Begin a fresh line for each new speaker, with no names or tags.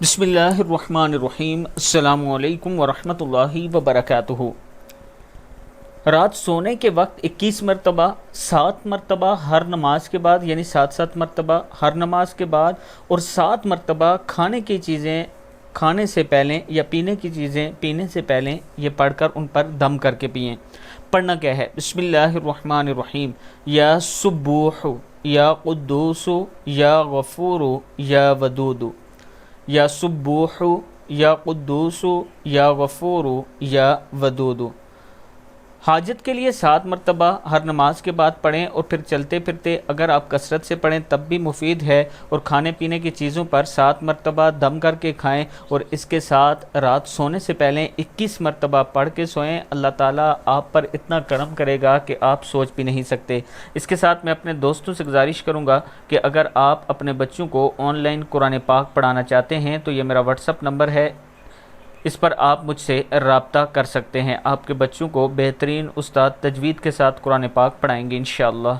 بسم اللہ الرحمن الرحیم۔ السلام علیکم ورحمۃ اللہ وبرکاتہ۔ رات سونے کے وقت 21 مرتبہ، 7 مرتبہ ہر نماز کے بعد، یعنی 7 مرتبہ ہر نماز کے بعد، اور 7 مرتبہ کھانے کی چیزیں کھانے سے پہلے یا پینے کی چیزیں پینے سے پہلے یہ پڑھ کر ان پر دم کر کے پئیں۔ پڑھنا کیا ہے؟ بسم اللہ الرحمن الرحیم۔ یا سبوح، یا قدوس، یا غفور، یا ودود، یا سبوح، یا قدوس، یا غفور، یا ودود۔ حاجت کے لیے 7 مرتبہ ہر نماز کے بعد پڑھیں، اور پھر چلتے پھرتے اگر آپ کثرت سے پڑھیں تب بھی مفید ہے، اور کھانے پینے کی چیزوں پر 7 مرتبہ دم کر کے کھائیں، اور اس کے ساتھ رات سونے سے پہلے 21 مرتبہ پڑھ کے سوئیں۔ اللہ تعالیٰ آپ پر اتنا کرم کرے گا کہ آپ سوچ بھی نہیں سکتے۔ اس کے ساتھ میں اپنے دوستوں سے گزارش کروں گا کہ اگر آپ اپنے بچوں کو آن لائن قرآن پاک پڑھانا چاہتے ہیں تو یہ میرا واٹس اپ نمبر ہے، اس پر آپ مجھ سے رابطہ کر سکتے ہیں۔ آپ کے بچوں کو بہترین استاد تجوید کے ساتھ قرآن پاک پڑھائیں گے انشاءاللہ۔